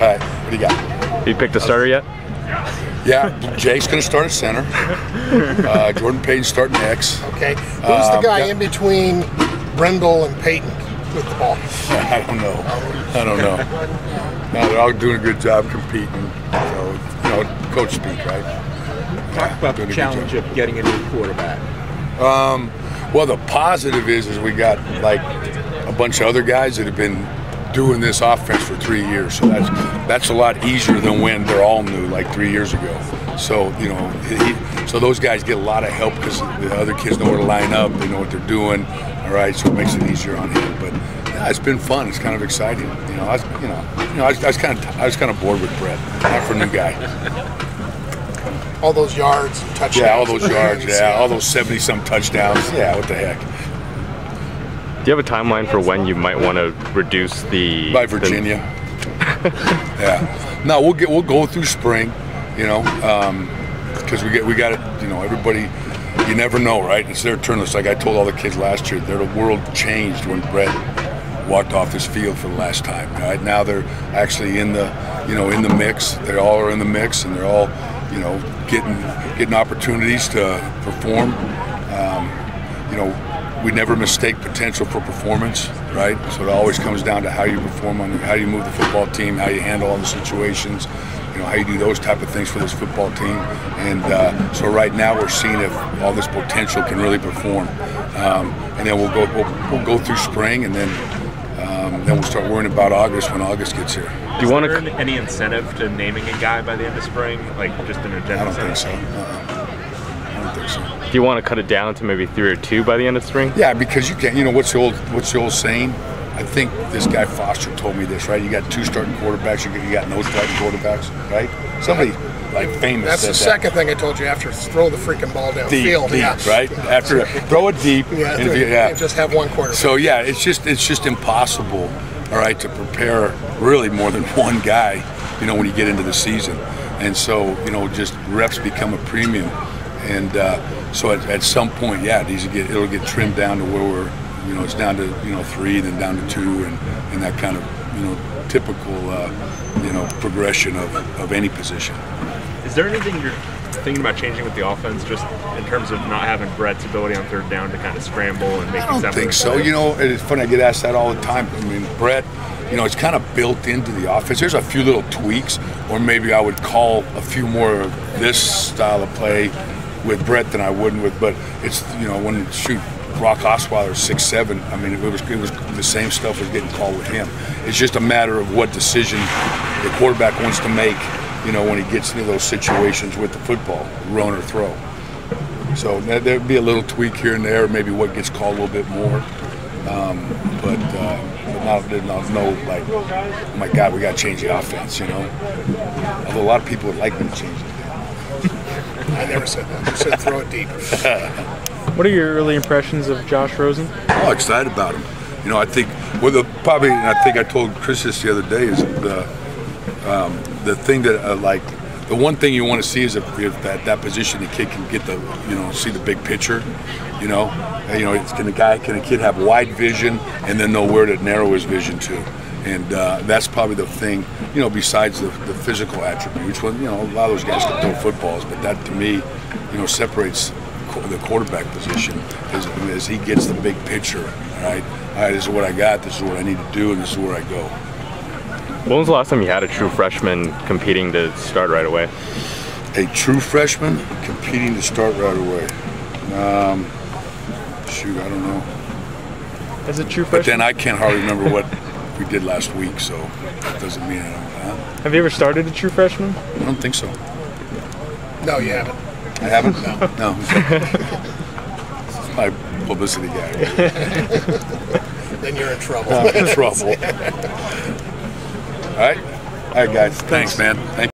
right, what do you got? You picked a starter yet? Yeah, Jake's going to start at center. Jordan Payton's starting X. Okay. Who's the guy in between Brendel and Payton with the ball? I don't know. No, they're all doing a good job competing. So, you know, coach speak, right? Talk about the challenge of getting a new quarterback. Well, the positive is we got like a bunch of other guys that have been doing this offense for 3 years, so that's a lot easier than when they're all new, like 3 years ago. So you know, so those guys get a lot of help because the other kids know where to line up, they know what they're doing. All right, so it makes it easier on him. But yeah, it's been fun. It's kind of exciting. You know, I was kind of bored with Brett, not for a new guy. All those yards and touchdowns. Yeah, all those yards. Yeah, all those 70-some touchdowns. Yeah, what the heck. Do you have a timeline for when you might want to reduce the? By Virginia. Yeah. No, we'll go through spring, you know, because we got it. You know, everybody. You never know, right? It's their turn. It's like I told all the kids last year. The world changed when Brett walked off this field for the last time. Right now, they're actually in the, you know, in the mix. They all are in the mix, and they're all, you know, getting opportunities to perform. You know. We never mistake potential for performance, right? So it always comes down to how you perform how you move the football team, how you handle all the situations, you know, how you do those type of things for this football team. And so right now we're seeing if all this potential can really perform. And then we'll go through spring, and then we'll start worrying about August when August gets here. Do you want any incentive to naming a guy by the end of spring, like just in a general sense? I don't think so. I don't think so. Do you want to cut it down to maybe 3 or 2 by the end of spring? Yeah, because you can't. You know what's the old saying? I think this guy Foster told me this, right? You got 2 starting quarterbacks. You got no starting quarterbacks, right? Somebody like famous. That's the second thing I told you after throw the freaking ball downfield. Deep, yeah. Right? After throw it deep. Yeah, and just have one quarterback. So yeah, it's just impossible. All right, to prepare really more than one guy. You know, when you get into the season, and so you know, just reps become a premium. And so at some point, yeah, it'll get trimmed down to where we're, you know, it's down to, you know, 3, then down to 2, and that kind of, you know, typical, you know, progression of any position. Is there anything you're thinking about changing with the offense, just in terms of not having Brett's ability on 3rd down to kind of scramble and make? I don't think so. You know, it's funny. I get asked that all the time. I mean, Brett, you know, it's kind of built into the offense. There's a few little tweaks, or maybe I would call a few more of this style of play with Brett than I wouldn't with, but it's, you know, when Brock Osweiler's 6'7", I mean, it was the same stuff was getting called with him. It's just a matter of what decision the quarterback wants to make, you know, when he gets into those situations with the football, run or throw. So there'd be a little tweak here and there, maybe what gets called a little bit more, but no, like, oh my God, we got to change the offense, you know. Although a lot of people would like me to change it. I never said that. I said throw it deep. What are your early impressions of Josh Rosen? Oh, excited about him. You know, I think I think I told Chris this the other day is the thing that like the one thing you want to see is if that position the kid can get the, you know, see the big picture. You know, can a kid have wide vision and then know where to narrow his vision to? And that's probably the thing, you know, besides the physical attributes. Well, you know, a lot of those guys can throw footballs, but that to me, you know, separates the quarterback position as he gets the big picture. All right, this is what I got, this is what I need to do, and this is where I go. When was the last time you had a true freshman competing to start right away? A true freshman competing to start right away? Shoot, I don't know. As a true freshman? But then I can't hardly remember what we did last week, so that doesn't mean I don't. Have you ever started a true freshman? I don't think so. No, you haven't. I haven't? No. This is my publicity guy. Then you're in trouble. I'm in trouble. All right, guys. Thanks, man. Thank you.